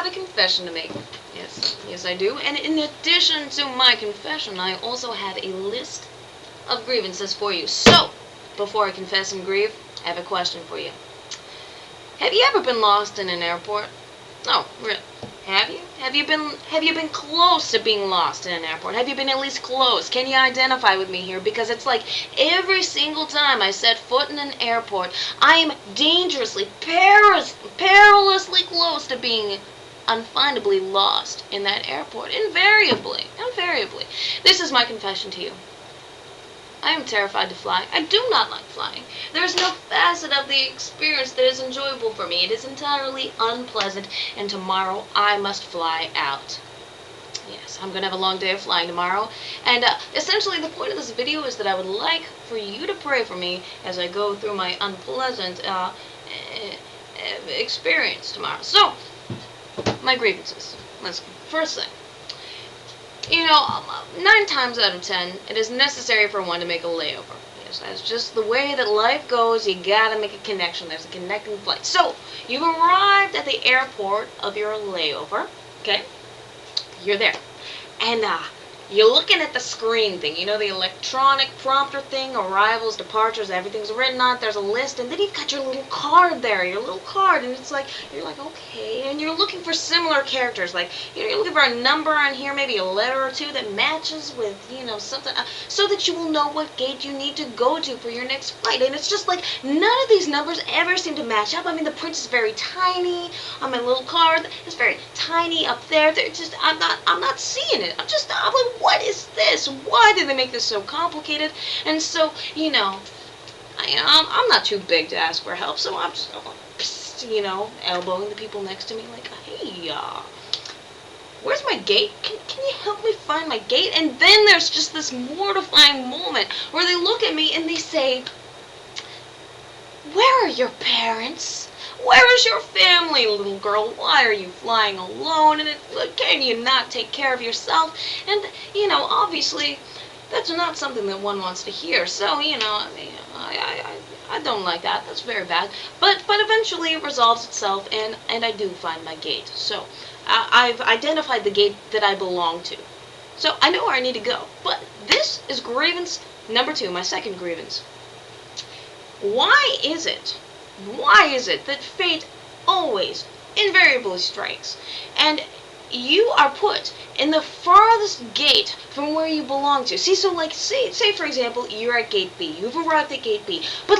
got a confession to make. Yes, I do. And in addition to my confession, I also have a list of grievances for you. So, before I confess and grieve, I have a question for you. Have you ever been lost in an airport? No, really. Have you? Have you been close to being lost in an airport? Have you been at least close? Can you identify with me here? Because it's like every single time I set foot in an airport, I am dangerously, perilously close to being unfindably lost in that airport. Invariably. This is my confession to you. I am terrified to fly. I do not like flying. There is no facet of the experience that is enjoyable for me. It is entirely unpleasant, and tomorrow I must fly out. Yes, I'm going to have a long day of flying tomorrow, and essentially the point of this video is that I would like for you to pray for me as I go through my unpleasant experience tomorrow. So, my grievances. First thing. 9 times out of 10, it is necessary for one to make a layover. Yes, that's just the way that life goes. You gotta make a connection. There's a connecting flight. So, you've arrived at the airport of your layover. Okay? You're there. And, you're looking at the screen thing, the electronic prompter thing, arrivals, departures, everything's written on it, there's a list, and then you've got your little card there, and it's like, you're like, okay, and you're looking for similar characters, like, you're looking for a number on here, maybe a letter or two that matches with, something, so that you will know what gate you need to go to for your next flight, and it's just like, none of these numbers ever seem to match up. I mean, the print is very tiny on my little card, it's very tiny up there, I'm not seeing it, I'm like, what is this? Why did they make this so complicated? And so, I'm not too big to ask for help, so I'm just, elbowing the people next to me like, hey, where's my gate? Can you help me find my gate? And then there's just this mortifying moment where they look at me and they say, where are your parents? Where is your family, little girl? Why are you flying alone? And can you not take care of yourself? And, obviously, that's not something that one wants to hear. So, I don't like that. That's very bad. But eventually it resolves itself, and I do find my gate. So, I've identified the gate that I belong to. So, I know where I need to go. But this is grievance number 2, my second grievance. Why is it that fate always, invariably strikes, and you are put in the farthest gate from where you belong to? See, so say for example, you're at gate B, you've arrived at gate B, but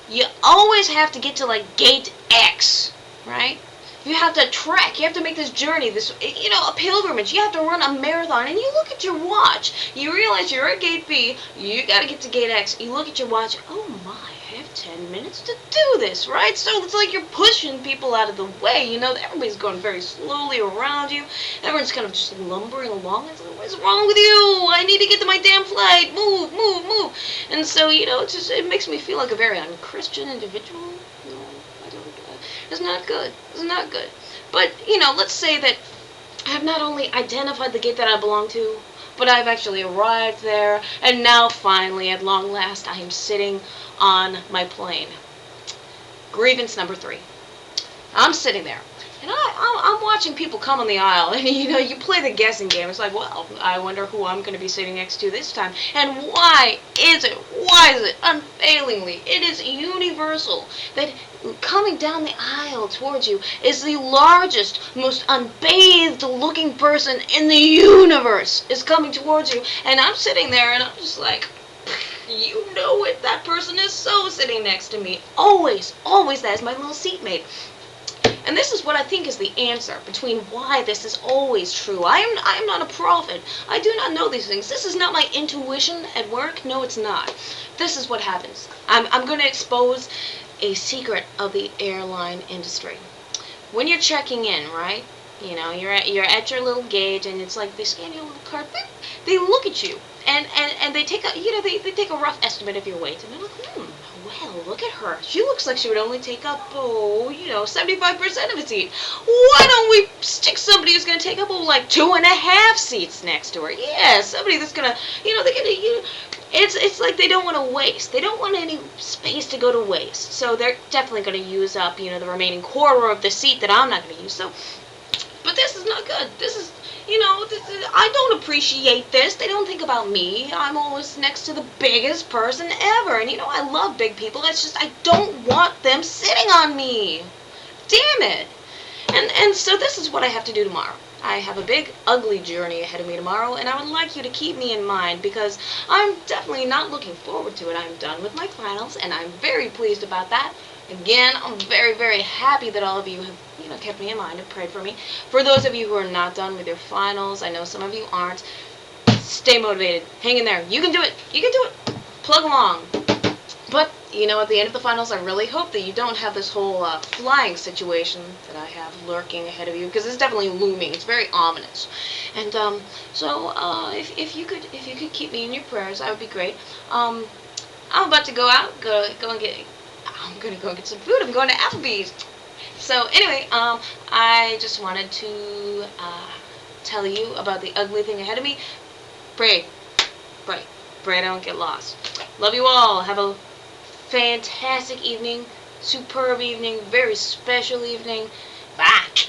you always have to get to gate X, right? You have to trek, you have to make this journey, a pilgrimage, you have to run a marathon, and you look at your watch, you realize you're at gate B, you gotta get to gate X, you look at your watch, oh my, I have 10 minutes to do this, right? So it's like you're pushing people out of the way, everybody's going very slowly around you, everyone's kind of just lumbering along, it's like, what's wrong with you? I need to get to my damn flight, move, and so, it makes me feel like a very unchristian individual. It's not good. But, let's say that I have not only identified the gate that I belong to, but I've actually arrived there, and now finally, at long last, I am sitting on my plane. Grievance number 3. I'm sitting there, and I'm watching people come on the aisle, and you play the guessing game. It's like, well, I wonder who I'm going to be sitting next to this time. And why is it, unfailingly, it is universal that coming down the aisle towards you is the largest, most unbathed looking person in the universe is coming towards you. And I'm sitting there and I'm just like, you know it, that person is so sitting next to me. Always, that is my little seatmate. And this is what I think is the answer between why this is always true. I am not a prophet. I do not know these things. This is not my intuition at work. No, it's not. This is what happens. I'm going to expose a secret of the airline industry. When you're checking in, right? You're at your little gate, and it's like they scan your little card. They look at you, and they take a they take a rough estimate of your weight, and they're like, well, look at her. She looks like she would only take up, 75% of a seat. Why don't we stick somebody who's going to take up, like 2.5 seats next to her? Yeah, somebody that's going to, they're going to, it's like they don't want to waste. They don't want any space to go to waste. So they're definitely going to use up, the remaining quarter of the seat that I'm not going to use. So, but this is not good. This is, I don't appreciate this. They don't think about me. I'm always next to the biggest person ever. And, I love big people. It's just I don't want them sitting on me. Damn it. And so this is what I have to do tomorrow. I have a big, ugly journey ahead of me tomorrow, and I would like you to keep me in mind because I'm definitely not looking forward to it. I'm done with my finals, and I'm very pleased about that. Again, I'm very, very happy that all of you have, kept me in mind and prayed for me. For those of you who are not done with your finals, I know some of you aren't, stay motivated. Hang in there. You can do it. You can do it. Plug along. But, at the end of the finals, I really hope that you don't have this whole flying situation that I have lurking ahead of you, because it's definitely looming. It's very ominous. And if you could keep me in your prayers, that would be great. I'm about to go out, I'm gonna go get some food. I'm going to Applebee's. So anyway, I just wanted to tell you about the ugly thing ahead of me. Pray I don't get lost. Love you all. Have a fantastic evening, superb evening, very special evening. Bye.